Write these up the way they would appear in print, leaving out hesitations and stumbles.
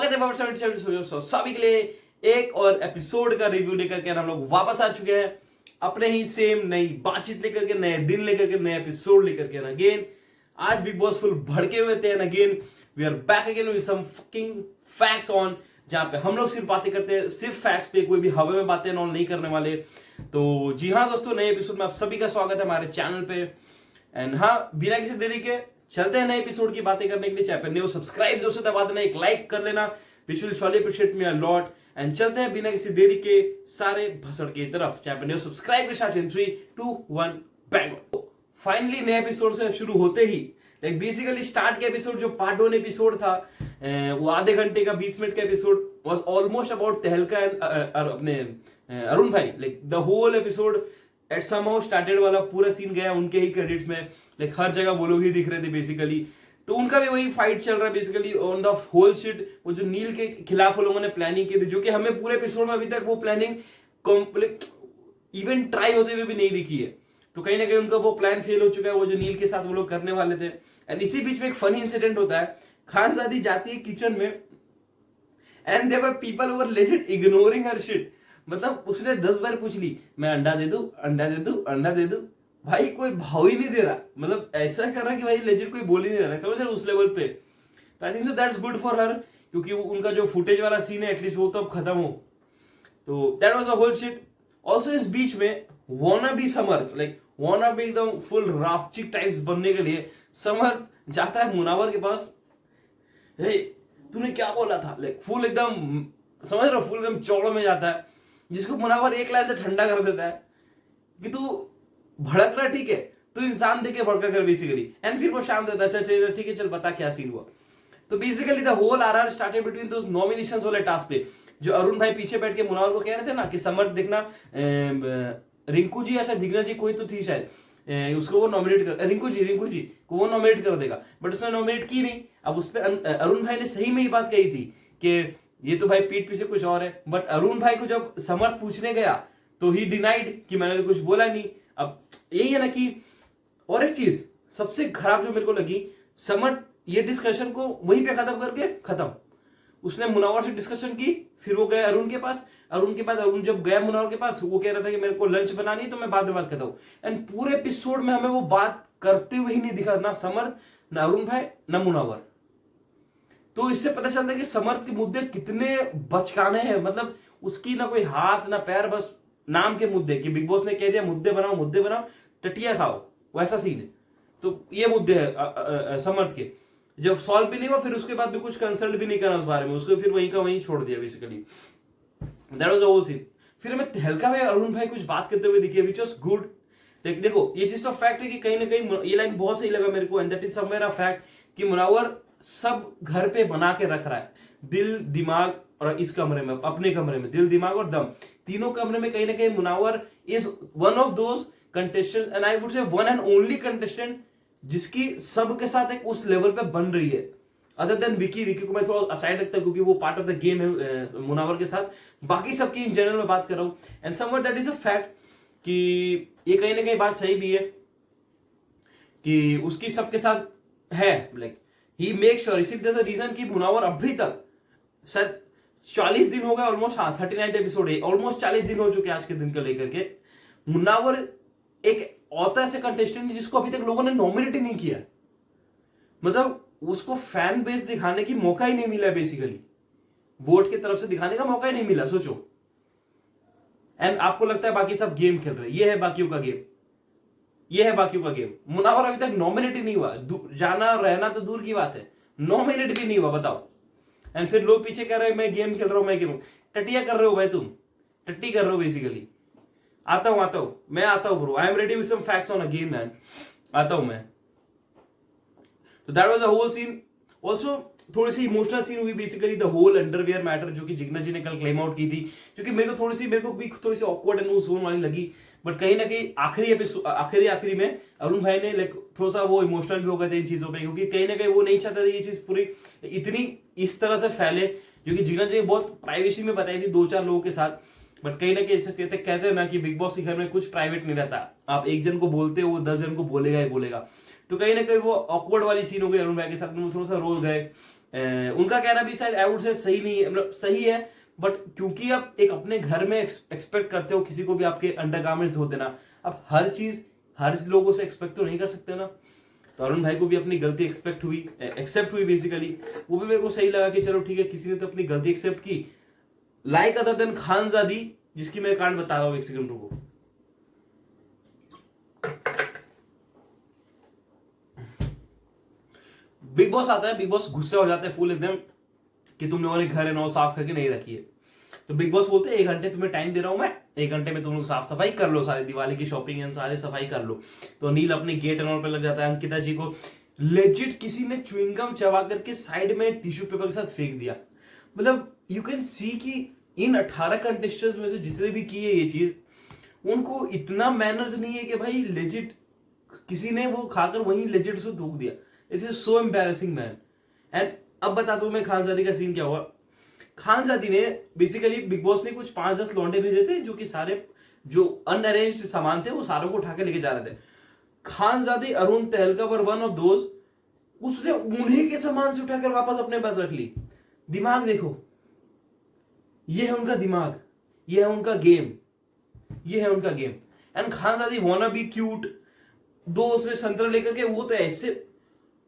स्वागत है वापस सभी के लिए एक और एपिसोड का रिव्यू लेकर के हम लोग वापस आ चुके हैं अपने ही सेम नई बातचीत लेकर के, नए दिन लेकर के, नए एपिसोड लेकर के अगेन। आज बिग बॉस फुल भड़के हुए थे again we are back again with some fucking facts on, जहां पे हम लोग सिर्फ बातें करते हैं सिर्फ फैक्ट्स पे, कोई भी हवा में बातें नहीं करने वाले। तो जी हाँ दोस्तों, नए एपिसोड में आप सभी का स्वागत है हमारे चैनल पे। एंड हाँ, बिना किसी देरी के चलते हैं नए एपिसोड की बातें करने के लिए। चैनल न्यू सब्सक्राइब जो से दबा देना, एक लाइक कर लेना, which will surely appreciate me a lot। And चलते हैं बिना किसी देरी के सारे भसड़ की तरफ। चैनल न्यू सब्सक्राइब के साथ 3 2 1 बैंग। फाइनली नए एपिसोड से शुरू होते ही लाइक बेसिकली स्टार्ट के एपिसोड जो पार्ट 1 एपिसोड था, वो आधे घंटे का 20 मिनट का episode was almost about Tehelka and अपने अरुण भाई। Like the whole episode at somehow started वाला पूरा सीन गया उनके ही क्रेडिट्स में। लाइक हर जगह वो लोग ही दिख रहे थे बेसिकली। तो उनका भी वही फाइट चल रहा है basically on the whole shit. वो जो नील के खिलाफ लोगों ने प्लानिंग की थी, जो कि हमें पूरे एपिसोड में अभी तक वो प्लानिंग इवन ट्राई होते हुए भी नहीं दिखी है। तो कहीं ना कहीं उनका वो प्लान फेल हो चुका है, वो जो नील के साथ वो लोग करने वाले थे। एंड इसी बीच में एक फनी इंसिडेंट होता है। खानजादी जाती है किचन में and there were people were legit ignoring her shit. मतलब उसने 10 बार पूछ ली, मैं अंडा दे दूं, अंडा दे दूं, अंडा दे दूं। भाई कोई भाव ही नहीं दे रहा, मतलब ऐसा कर रहा कि भाई लेजिट कोई बोल ही नहीं रहा, समझ रहे उस लेवल पे। तो I think so that's good for her, क्योंकि उनका जो फुटेज वाला सीन है एटलीस्ट वो तो अब खत्म हो। तो that was a whole shit. Also इस बीच में wanna be Samarth, like wanna be एकदम फुल रापचिक टाइप्स बनने के लिए समर्थ जाता है मुनावर के पास। हे तूने क्या बोला था, लाइक फुल एकदम समझ रहे हो, फुल एकदम चौड़ में जाता है, जिसको मुनावर एक लाइन से ठंडा कर देता है कि तू भड़क रहा, ठीक है तू इंसान देके भड़का कर बेसिकली। एंड फिर वो शाम देता है, अच्छा ठीक है चल बता क्या सीन हुआ। तो बेसिकली द होल आरआर स्टार्टेड बिटवीन दोस नॉमिनेशंस वाले टास्क पे, जो अरुण भाई पीछे बैठ के मुनावर को कह रहे थे ना कि समर्थ देखना, रिंकू जी ऐसा दिग्ना जी कोई तो थी शायद, उसको वो नॉमिनेट कर, रिंकू जी को वो नॉमिनेट कर देगा, बट उसने नॉमिनेट की नहीं। अब उस पर अरुण भाई ने सही में ही बात कही थी कि ये तो भाई पीठ पीछे कुछ और है। बट अरुण भाई को जब समर्थ पूछने गया तो ही डिनाइड कि मैंने तो कुछ बोला नहीं। अब यही है ना कि, और एक चीज सबसे खराब जो मेरे को लगी, समर्थ ये डिस्कशन को वहीं पे खत्म करके खत्म। उसने मुनावर से डिस्कशन की, फिर वो गया अरुण के पास। अरुण के बाद अरुण जब गया मुनावर के पास, वो कह रहा था कि मेरे को लंच बनानी है तो मैं बाद में बात करता हूँ। एंड पूरे एपिसोड में हमें वो बात करते हुए ही नहीं दिखा, ना समर्थ, ना अरुण भाई, ना मुनावर। तो इससे पता चलता है कि समर्थ के मुद्दे कितने बचकाने हैं। मतलब उसकी ना कोई हाथ ना पैर, बस नाम के मुद्दे कि बिग बॉस ने कह दिया मुद्दे बनाओ, टटिया खाओ, वैसा सीन है। तो ये मुद्दे है समर्थ के, जब सॉल्व भी नहीं हुआ फिर उसके बाद भी कुछ कंसल्ट भी नहीं करना उस बारे में, उसको फिर वहीं का वहीं छोड़ दिया basically. That was a whole scene. फिर हमें तहलका भाई अरुण भाई कुछ बात करते हुए दिखे, विच वाज गुड। देखो ये चीज तो फैक्ट है कि कहीं ना कहीं ये लाइन बहुत सही लगा मेरे को, and that is somewhere a fact कि मुनावर सब घर पे बना के रख रहा है, दिल दिमाग और इस कमरे में, अपने कमरे में दिल दिमाग और दम, तीनों कमरे में कहीं ना कहीं Munawar is one of those contestant, and I would say one and only contestant जिसकी सबके साथ एक उस लेवल पे बन रही है। अदर देन विकी को मैं थोड़ा असाइड रखता हूं क्योंकि वो पार्ट ऑफ द गेम है मुनावर के साथ, बाकी सबकी इन जनरल में बात कर रहा हूं। And somewhere that is a fact कि ये कहीं ना कहीं बात सही भी है कि उसकी सबके साथ है, लाइक ही मेक श्योर। इसी there's a रीजन कि मुनावर अभी तक शायद 40 दिन हो गए ऑलमोस्ट, हाँ 39 एपिसोड है, ऑलमोस्ट 40 दिन हो चुके हैं आज के दिन को लेकर के। मुनावर एक औता ऐसे कंटेस्टेंट जिसको अभी तक लोगों ने नॉमिनेट ही नहीं किया, मतलब उसको फैन बेस दिखाने की मौका ही नहीं मिला बेसिकली, वोट की तरफ से दिखाने का मौका ही नहीं मिला, सोचो। एंड आपको लगता है बाकी सब गेम खेल रहे, ये है बाकियों का गेम, ये है बाकियों का गेम। मुनावर अभी तक नॉमिनेट ही नहीं हुआ, जाना रहना तो दूर की बात है, नॉमिनेट भी नहीं हुआ, बताओ। एंड फिर लोग पीछे कह रहे हैं मैं गेम खेल रहा हूं, मैं गेम, टटिया कर रहे हो भाई, तुम टट्टी कर रहे हो बेसिकली। आता हूं मैं आता हूं bro, I am ready with some facts on a game man, आता हूं मैं। तो that was the whole scene. Also थोड़ी सी इमोशनल सीन हुई basically, the whole underwear matter जो कि जिग्ना जी ने कल क्लेम आउट की थी, क्योंकि मेरे को भी थोड़ी सी ऑकवर्ड एंड जोन वाली लगी। बट कहीं ना कहीं आखिरी में अरुण भाई ने लाइक थोड़ा सा वो इमोशनल भी हो गए थे इन चीजों पे, क्योंकि कहीं ना कहीं वो नहीं चाहता था ये चीज पूरी इतनी इस तरह से फैले, क्योंकि जिग्ना जी बहुत प्राइवेसी में बताई थी 2-4 लोगों के साथ। बट कहीं ना कहीं ऐसे कहते हैं ना कि बिग बॉस के घर में कुछ प्राइवेट नहीं रहता, आप एक जन को बोलते हो वो 10 जन को बोलेगा ही बोलेगा। तो कहीं ना कहीं वो ऑकवर्ड वाली सीन हो गई अरुण भाई के साथ में, वो थोड़ा सा रो गए। उनका कहना भी शायद आई वुड से सही नहीं है, मतलब सही है, बट क्योंकि आप एक अपने घर में एक्सपेक्ट करते हो किसी को भी आपके अंडरगारमेंट्स धो देना, अब हर चीज हर लोगों से एक्सपेक्ट तो नहीं कर सकते ना। तो अरुण भाई को भी अपनी गलती एक्सेप्ट हुई बेसिकली। वो भी मेरे को सही लगा कि चलो ठीक है, किसी ने तो अपनी गलती एक्सेप्ट की, लाइक अदर देन खानजादी, जिसकी मैं कांड बता रहा हूं, एक सेकंड रुको। बिग बॉस आता है, बिग बॉस गुस्सा हो जाता है फुल एकदम कि तुम लोगों ने घर नौ साफ करके नहीं रखी है। तो बिग बॉस बोलते हैं 1 घंटे तुम्हें टाइम दे रहा हूं मैं, 1 घंटे में तुम लोग साफ सफाई कर लो, सारी दिवाली की शॉपिंग एंड सारे सफाई कर लो। तो नील अपने गेट एंड ऑल पे लग जाता है, अंकिता जी को लेजिट किसी ने च्युइंगम चबा करके साइड में टिश्यू पेपर के साथ फेंक दिया। मतलब यू कैन सी कि इन 18 कंटेस्टेंट्स में से जिसने भी की है ये चीज, उनको इतना मैनर्स नहीं है कि भाई लेजिट किसी ने वो खाकर वहीं लेजिट से थूक दिया। It's is so embarrassing man. And अब बता दूं मैं खानजादी का सीन क्या हुआ। खानजादी ने बेसिकली बिग बॉस ने कुछ 5-10 लौंडे भेजे थे जो कि सारे जो अनअरेंज्ड सामान थे वो सारों को उठा के लेके जा रहे थे। खानजादी अरुण तहलका वर वन ऑफ दोस्त, उसने उन्हीं के सामान से उठाकर वापस अपने पास रख ली। दिमाग देखो, ये है उनका दिमाग, ये है उनका गेम, ये है उनका game. And Khanzaadi wanna be cute, दो उसने संतरा लेकर के, वो तो ऐसे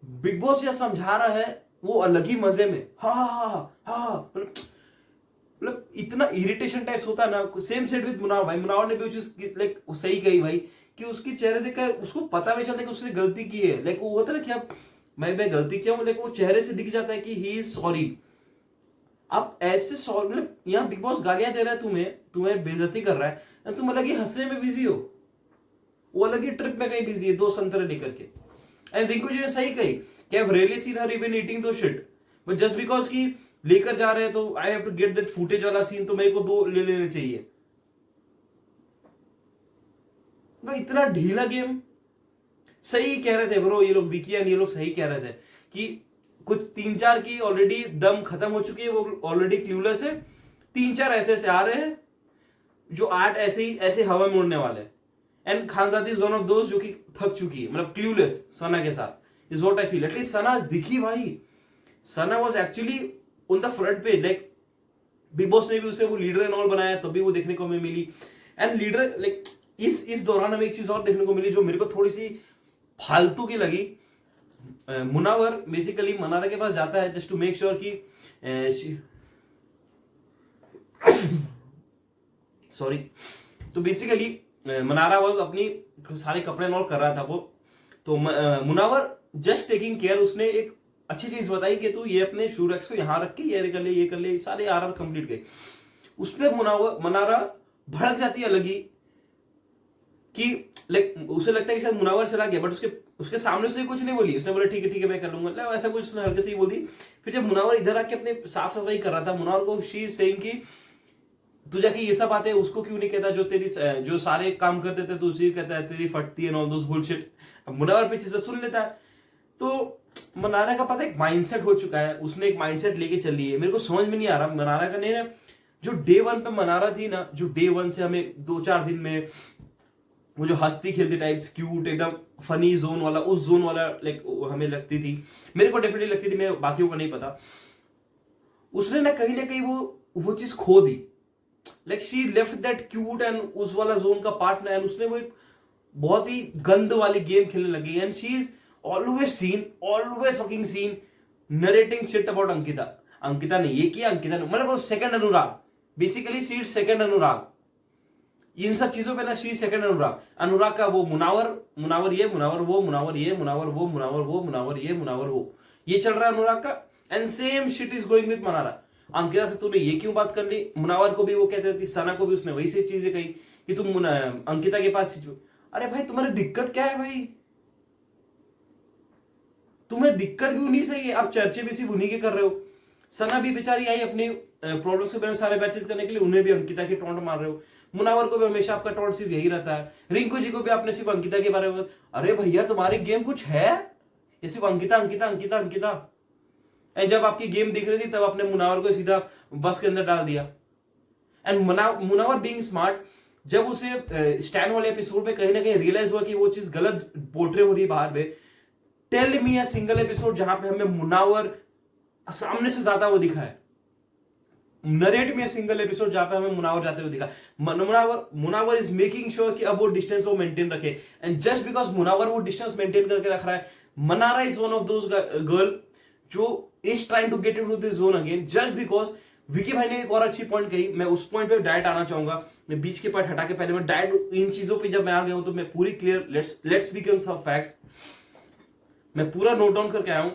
बिग बॉस या समझा रहा है वो अलग ही मजे में, हा हा हा हा, मतलब इतना इरिटेशन टाइप्स होता है ना। सेम सेट विद मुनावर भाई, मुनावर ने भी लाइक सही कही भाई कि उसकी चेहरे देखकर उसको पता नहीं चलता कि उसने गलती की है। लाइक वो होता है ना कि अब मैं गलती किया हूं, लेकिन वो चेहरे से दिख जाता है कि ही इज सॉरी। अब ऐसे सॉरी, मतलब यहाँ बिग बॉस गालियां दे रहा है तुम्हें बेइज्जती कर रहा है, तुम अलग ही हंसने में बिजी हो, वो अलग ही ट्रिप में कहीं बिजी है 2 संतरे लेकर के। एंड रिंकू जी ने सही कही कि I've really seen her even eating those shit, but just because कि लेकर जा रहे हैं तो I have to get that footage वाला सीन, तो मेरे को 2 ले लेने चाहिए। भाई इतना ढीला गेम। सही कह रहे थे ब्रो ये लोग, विकी एंड ये लोग सही कह रहे थे कि कुछ 3-4 की ऑलरेडी दम खत्म हो चुकी है, वो ऑलरेडी क्लूलेस है। 3-4 ऐसे आ रहे हैं जो 8 ऐसे हवा में उड़ने वाले हैं। And Khanzaadi is one of दोस्त जो कि थक चुकी है, मतलब क्लूलेस सना के साथ, is what I feel. At least Sana दिखी भाई, Sana was actually on the front page. Like Bigg Boss ने भी उसे वो लीडर एंड ऑल बनाया, तब भी वो देखने को हमें मिली। एंड लीडर लाइक इस दौरान हमें एक चीज और देखने को मिली जो मेरे को थोड़ी सी फालतू की लगी। मुनावर बेसिकली मनारा के पास जाता है जस्ट टू मेक श्योर कि सॉरी, तो बेसिकली मनारा वाज अपनी सारे कपड़े नॉल कर रहा था वो, तो मुनावर जस्ट टेकिंग केयर, उसने एक अच्छी चीज बताई कि तू ये अपने शू रैक्स को यहां रख के ये कर ले, सारे आरआर कंप्लीट गए। उस पर मनारा भड़क जाती है लगी कि लाइक उसे लगता है कि शायद मुनावर चला गया, बट उसके सामने उसने कुछ नहीं बोली, उसने बोला ठीक है मैं कर लूंगा, ऐसा कुछ उसने हल्के से ही बोल दी। फिर जब मुनावर इधर आके अपने साफ सफाई कर रहा था, मुनावर को शी इज सेइंग कि तू जाके ये सब बातें उसको क्यों नहीं कहता जो सारे काम करते थे, तो उसी कहता है तेरी फटती है, ऑल दोस बुलशिट। मुनावर पीछे से सुन लेता है। तो मनारा का पता एक माइंडसेट हो चुका है, उसने एक माइंडसेट लेके चली है। मेरे को समझ में नहीं आ रहा मनारा का, नहीं जो डे 1 पे मनारा थी ना, जो डे 1 से हमें 2-4 दिन में वो जो हंसती खेलती टाइप्स, क्यूट एकदम फनी जोन वाला, उस जोन वाला लाइक हमें लगती थी, मेरे को डेफिनेटली लगती थी, मैं बाकियों को नहीं पता। उसने ना कहीं वो चीज खो दी। Like she left that cute and उस वाला जोन का पार्टनर, एंड उसने वो एक बहुत ही गंद वाली गेम खेलने लगी। And she is always fucking scene narrating shit about Ankita ने ये किया, अंकिता ने, मतलब वो second Anurag, basically she is second Anurag. इन सब चीजों पे ना शी सेकंड अनुराग का वो मुनावर ये, मुनावर वो, मुनावर ये, मुनावर वो, मुनावर वो, मुनावर ये, मुनावर वो, ये चल रहा है अनुराग का। And same shit is going with Mannara. Ankita से तूने ये क्यों बात कर ली, मुनावर को भी वो कहते रहती, सना को भी उसने वही से चीजें कही कि तुम अंकिता के पास। अरे भाई तुम्हारी दिक्कत क्या है भाई, तुम्हें दिक्कत भी उन्हीं से ही है, आप चर्चे भी सिर्फ उन्हीं के कर रहे हो। सना भी बेचारी आई अपनी प्रॉब्लम से बारे में सारे बैचेस करने के लिए, उन्हें भी अंकिता की टोंट मार रहे हो। मुनावर को भी हमेशा आपका टोंट सिर्फ यही रहता है। रिंकू जी को भी आपने सिर्फ अंकिता के बारे में, अरे भैया तुम्हारी गेम कुछ है, ये सिर्फ अंकिता। एंड जब आपकी गेम दिख रही थी तब आपने मुनावर को सीधा बस के अंदर डाल दिया। एंड मुनावर बीइंग स्मार्ट, जब उसे स्टैंड वाले एपिसोड में कहीं ना कहीं रियलाइज हुआ कि वो चीज गलत पोर्ट्रे हो रही है बाहर में, tell me a single episode जहां पे हमें मुनावर सामने से ज्यादा वो दिखा है। नरेट में सिंगल एपिसोड जहां पे हमें मुनावर जाते हुए दिखा, मुनावर इज मेकिंग श्योर कि अब वो डिस्टेंस वो मेंटेन रखे, एंड जस्ट बिकॉज मुनावर वो डिस्टेंस मेंटेन करके रख रहा है, Manara is one of those girl जो is trying to get into this zone again, just because Vicky भाई ने एक और अच्छी पॉइंट कही, मैं उस पॉइंट पे डायरेक्ट आना चाहूंगा, मैं बीच के पार्ट हटा के पहले मैं डायरेक्ट इन चीजों पे जब मैं आ गया हूं तो मैं पूरी clear let's speak on some facts, मैं पूरा नोट डाउन करके आया हूं।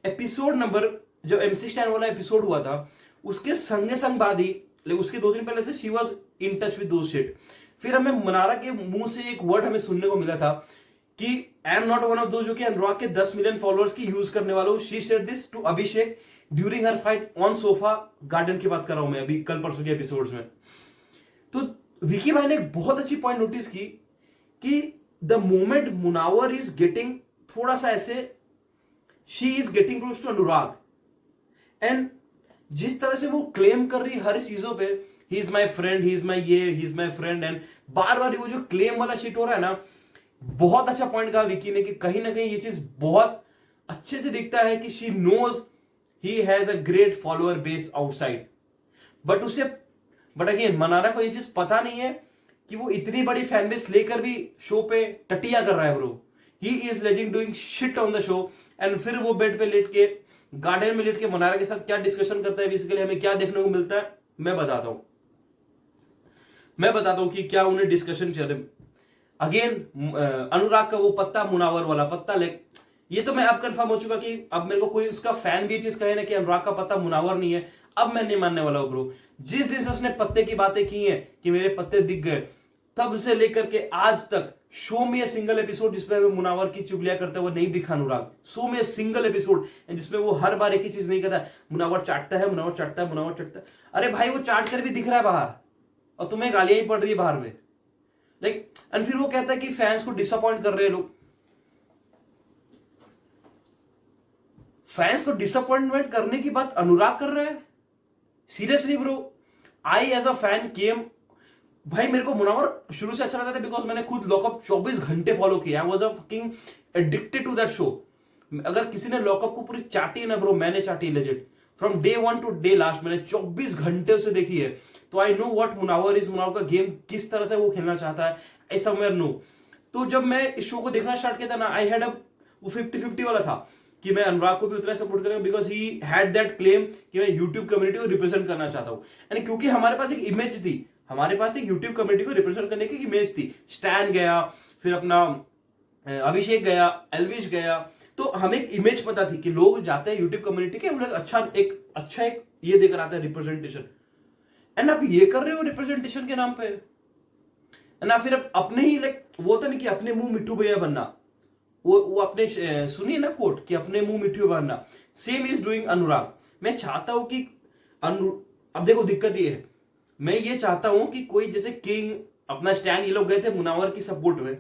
एपिसोड नंबर जब एमसी स्टैन वाला एपिसोड हुआ था उसके संगे संग बाद ही, उसके 2 दिन पहले से she was in touch with those shit, फिर हमें मनारा के मुंह से एक वर्ड हमें सुनने को मिला था कि I am not one of those जो कि अनुराग के 10 मिलियन फॉलोअर्स की यूज करने वाला हूं। She said this to Abhishek during her fight on sofa garden की बात कर रहा हूं मैं अभी कल परसों के एपिसोड्स में। तो विकी भाई ने एक बहुत अच्छी पॉइंट नोटिस की कि the moment Munawar is getting थोड़ा सा ऐसे, she is getting close to Anurag, and जिस तरह से वो क्लेम कर रही हर चीजों पे, he is my friend, he is my ये, he is my friend, and बार बार वो जो क्लेम वाला शिट हो रहा है ना, बहुत अच्छा पॉइंट कहा विकी ने कि कहीं ना कहीं ये चीज बहुत अच्छे से दिखता है कि she knows he has a great follower base outside, but again Mannara को ये चीज पता नहीं है कि वो इतनी बड़ी फैन बेस लेकर भी शो पे टटिया कर रहा है bro, he is lazing doing shit on the show, and फिर वो बेड पे लेट के गार्डन में लेट के मनारा के साथ क्या डिस्कशन करता है, बेसिकली हमें क्या देखने को मिलता है मैं बताता हूं कि क्या उन्हें डिस्कशन चल रहे। अगेन अनुराग का वो पत्ता, मुनावर वाला पत्ता, ये तो मैं अब कंफर्म हो चुका कि अब मेरे को कोई उसका फैन भी चीज कहे ना कि अनुराग का पत्ता मुनावर नहीं है, अब मैं नहीं मानने वाला हूं ब्रो। जिस दिन से उसने पत्ते की बातें की हैं कि मेरे पत्ते दिख गए, तब से लेकर के आज तक शो में सिंगल एपिसोड जिसमें वो मुनावर की चुगलियां करते हुए नहीं दिखा अनुराग, शो में सिंगल एपिसोड जिसमें वो हर बार एक ही चीज नहीं करता, मुनावर चाटता है, मुनावर चाटता है, मुनावर चाटता है। अरे भाई वो चाट कर भी दिख रहा है बाहर और तुम्हें गालियां ही पड़ रही है बाहर में, एंड फिर वो कहता है कि फैंस को डिसअपॉइंट कर रहे हैं लोग, फैंस को डिसअपॉइंटमेंट करने की बात अनुराग कर रहा है, seriously bro. I as a fan came, भाई मेरे को मुनावर शुरू से अच्छा लगता था बिकॉज मैंने खुद लॉकअप 24 घंटे फॉलो किया, I was a fucking addicted to that show. अगर किसी ने लॉकअप को पूरी चाटी है ना ब्रो, मैंने चाटी legit from day 1 to day last, मैंने 24 घंटे उसे देखी है, तो I know what Munawar is, Munawar का गेम किस तरह से वो खेलना चाहता है, आई समवेयर नो। तो जब मैं इस शो को देखना स्टार्ट किया था ना, आई हैड अ वो 50-50 वाला था कि मैं अनुराग को भी उतना सपोर्ट करूंगा because he had that claim कि मैं यूट्यूब कम्युनिटी को रिप्रेजेंट करना चाहता हूं, एंड क्योंकि हमारे पास एक इमेज थी, हमारे पास एक यूट्यूब कम्युनिटी को रिप्रेजेंट करने की इमेज थी, स्टैन गया, फिर अपना अभिषेक गया, एल्विश गया, तो हमें एक इमेज पता थी कि लोग जाते हैं यूट्यूब कम्युनिटी के, अच्छा एक ये देकर आते हैं रिप्रेजेंटेशन, एंड आप ये कर रहे हो रिप्रेजेंटेशन के नाम पे, ना फिर अपने ही वो तो नहीं कि अपने मुंह मिट्टू भैया बनना, वो अपने सुनिए ना कोट कि अपने मुंह मिट्टू बनना, सेम इज डूइंग अनुराग। मैं चाहता हूं कि अब देखो दिक्कत ये है, मैं ये चाहता हूं कि कोई जैसे किंग अपना स्टैंड, ये लोग गए थे मुनावर की सपोर्ट में,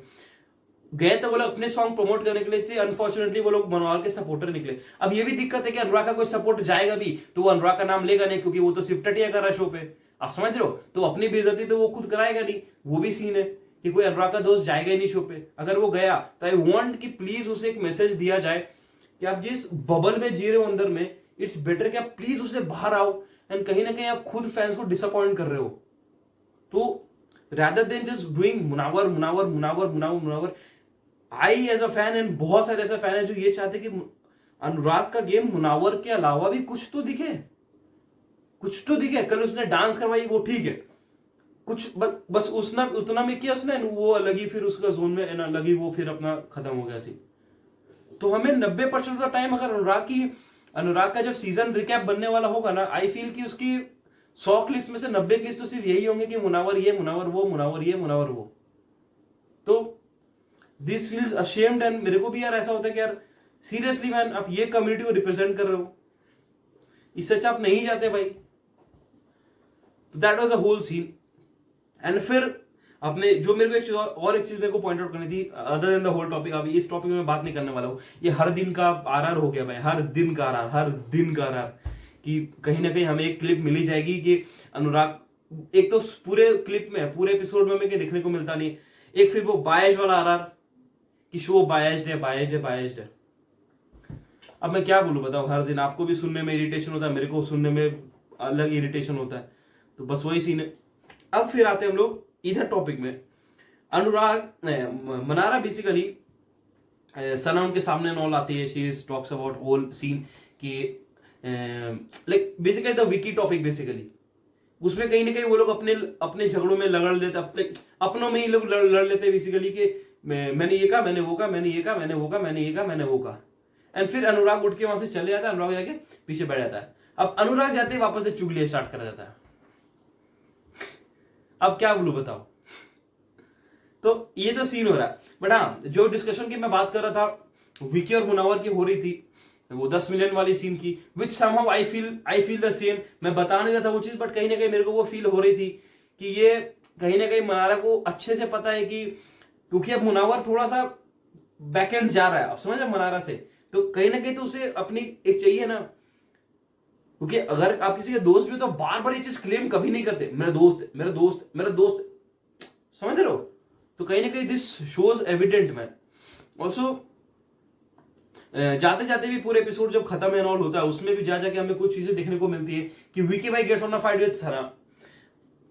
गए तो वो लोग अपने सॉन्ग प्रमोट करने के लिए से, अनफॉर्चुनेटली वो लोग मुनावर के सपोर्टर निकले। अब ये भी दिक्कत है कि अनुराग का कोई सपोर्ट जाएगा भी तो वो अनुराग का नाम लेगा नहीं, क्योंकि वो तो सिर्फ टटिया कर रहा है शो पे, आप समझ रहे हो, तो अपनी बेइज्जती तो वो खुद कराएगा नहीं, वो भी सीन है कि कोई अनुराग का दोस्त जाएगा ही नहीं शो पे। अगर वो गया तो आई वांट कि प्लीज उसे एक मैसेज दिया जाए कि आप जिस बबल में जी रहे हो अंदर में, इट्स बेटर कि आप प्लीज उससे बाहर आओ, एंड कहीं ना कहीं आप खुद फैंस को डिसअपॉइंट कर रहे हो, तो rather than just doing Munawar, I as a fan, and बहुत सारे ऐसे फैन है जो ये चाहते कि अनुराग का गेम मुनावर के अलावा भी कुछ तो दिखे। कल उसने डांस करवाई वो ठीक है, कुछ बस उसने उतना में किया उसने, वो लगी फिर उसका जोन में ना लगी, वो फिर अपना खत्म हो गया सी। तो हमें 90% ऑफ द टाइम अगर अनुराग का जब सीजन रिकैप बनने वाला होगा ना, आई फील कि उसकी 100 क्लिप्स में से 90 क्लिप्स तो सिर्फ यही होंगे कि मुनावर ये, मुनावर वो, मुनावर ये, मुनावर वो। तो दिस फील्स अशेम्ड, एंड मेरे को भी यार ऐसा होता है कि यार सीरियसली मैन, आप ये कम्युनिटी को रिप्रेजेंट कर रहे हो, इससे अच्छा आप नहीं जाते भाई। That was a whole scene, and फिर अपने जो मेरे को एक चीज मेरे को पॉइंट आउट करनी थी other than the whole topic. अभी इस टॉपिक में मैं बात नहीं करने वाला हूँ, ये हर दिन का आरआर हो गया भाई, हर दिन का आरआर कि कहीं ना कहीं हमें एक क्लिप मिली जाएगी कि अनुराग, एक तो पूरे क्लिप में, पूरे एपिसोड में हमें देखने को मिलता नहीं, एक फिर वो बायज वाला आरआर कि शो बायज्ड है। अब मैं क्या बोलूं बताओ, हर दिन आपको भी सुनने में इरिटेशन होता है, मेरे को सुनने में अलग इरिटेशन होता है, तो बस वही सीन है। अब फिर आते हैं हम लोग इधर टॉपिक में। मनारा बेसिकली सना उनके सामने नॉल आती है, she talks about whole scene कि like basically the Vicky topic basically, उसमें कहीं ना कहीं वो लोग अपने झगड़ों में लड़ लेते, अपनों में ही लोग लड़ लेते बेसिकली कि मैंने ये कहा, मैंने वो कहा, मैंने ये कहा, मैंने वो कहा, मैंने ये कहा, मैंने वो कहा। एंड फिर अनुराग उठ के वहां से चले जाता है, अनुराग जाके पीछे बैठ जाता है। अब अनुराग जाते ही वापस से चुगलियां स्टार्ट कर जाता है। अब क्या बोलूं बताओ, तो ये तो सीन हो रहा है। बट हाँ, जो डिस्कशन की मैं बात कर रहा था विकी और मुनावर की हो रही थी, वो 10 मिलियन वाली सीन की, which somehow I feel the same. मैं बता नहीं रहा था वो चीज, बट कहीं ना कहीं मेरे को वो फील हो रही थी कि ये कहीं ना कहीं मनारा को अच्छे से पता है कि, क्योंकि अब मुनावर थोड़ा सा बैकएंड जा रहा है, अब समझ रहे मनारा से, तो कहीं ना कहीं तो उसे अपनी एक चाहिए ना, क्योंकि अगर आप किसी के दोस्त भी हो तो बार बार ये चीज क्लेम कभी नहीं करते, मेरा दोस्त, मेरा दोस्त, मेरा दोस्त, समझ रहे हो। तो कहीं ना कहीं this shows evident man. Also जाते जाते भी पूरे एपिसोड जब खत्म एंड ऑल होता है, उसमें भी जा जाके हमें कुछ चीजें देखने को मिलती है कि विकी भाई gets on a fight with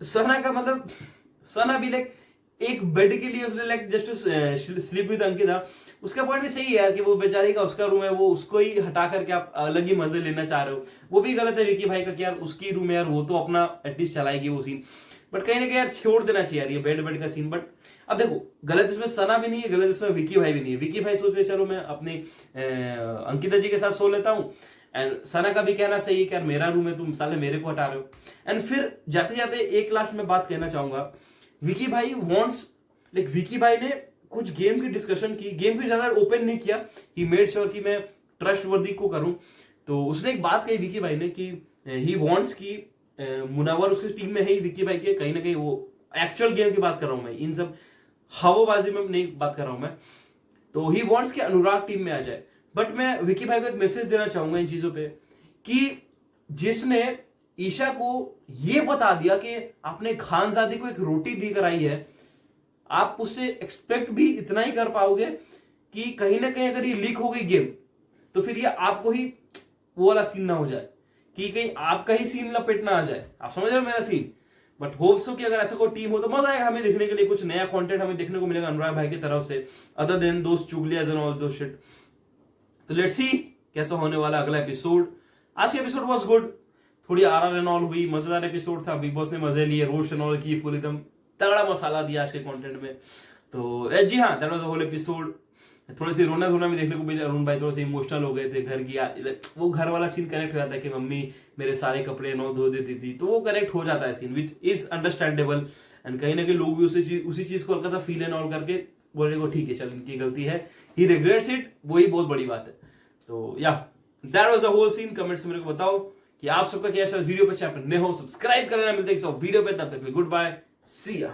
Sana का मतलब सना भी लाइक एक बेड के लिए उसने like just sleep with Ankita. उसका पॉइंट भी सही है यार कि वो बेचारी का उसका रूम है, वो उसको ही हटा करके आप अलग ही मजे लेना चाह रहे हो, वो भी गलत है विकी भाई का कि यार उसकी रूम है यार, वो तो अपना एटलीस्ट चलाएगी वो सीन। बट कहीं ना कहीं यार छोड़ देना चाहिए यार ये बेड का सीन। बट अब देखो, गलत इसमें सना भी नहीं है, गलत इसमें विकी भाई भी नहीं है। विकी भाई सोच रहे चलो मैं अपनी अंकिता जी के साथ सो लेता हूँ, एंड सना का भी कहना सही है कि यार मेरा रूम है, तुम साले मेरे को हटा रहे हो। एंड फिर जाते जाते एक लास्ट में बात कहना चाहूंगा, विकी भाई वॉन्ट्स लाइक विकी भाई ने कुछ गेम की डिस्कशन की, गेम की ज्यादा ओपन नहीं किया, ही मेड श्योर कि मैं ट्रस्ट वर्दी को करूं। तो उसने एक बात कही विकी भाई ने कि ही वॉन्ट्स की मुनावर उसकी टीम में है ही विकी भाई के, कहीं ना कहीं वो एक्चुअल गेम की बात कर रहा हूं मैं, इन सब हवाबाजी में नहीं बात कर रहा हूं मैं। तो ही वॉन्ट्स कि अनुराग टीम में आ जाए। बट मैं विकी भाई को एक मैसेज देना चाहूंगा इन चीजों पे कि जिसने ईशा को ये बता दिया कि आपने खानजादी को एक रोटी देकर आई है, आप उससे एक्सपेक्ट भी इतना ही कर पाओगे कि कहीं ना कहीं अगर ये लीक हो गई गेम तो फिर ये आपको ही वो वाला सीन ना हो जाए कि कहीं आपका ही सीन लपेट ना आ जाए। आप समझ रहे हो मेरा सीन। बट होप सो कि अगर ऐसा कोई टीम हो तो मजा आएगा हमें देखने के लिए, कुछ नया कंटेंट हमें देखने को मिलेगा अनुराग भाई की तरफ से, अदर देन दोस्त चुगलियां एंड ऑल दो शिट। तो लेट्स सी कैसा होने वाला अगला एपिसोड। आज का एपिसोड वाज गुड, थोड़ी आरआर एंड ऑल हुई, मजेदार एपिसोड था, बिग बॉस ने मजे लिए, रोस्ट एंड ऑल की, फुल एकदम तगड़ा मसाला दिया आज के कंटेंट में। तो जी हाँ, that was the whole episode. थोड़ी सी रोना धोना भी देखने को मिला, अरुण भाई थोड़े से इमोशनल हो गए थे, घर की वो घर वाला सीन कनेक्ट हो जाता है कि मम्मी मेरे सारे कपड़े नौ धो देती थी, तो वो कनेक्ट हो जाता है scene, which is understandable. And कहीं ना कहीं लोग भी उसी चीज को हल्का सा फील एंड ऑल करके बोले को ठीक है चल इनकी गलती है, ही रिग्रेट्स इट, वही बहुत बड़ी बात है। तो या that was the whole scene. Comments में मेरे को बताओ कि आप सबका क्या वीडियो पे, चैनल नए हो सब्सक्राइब कर लेना। मिलते हैं वीडियो पे, तब तक गुड बाय, सी या।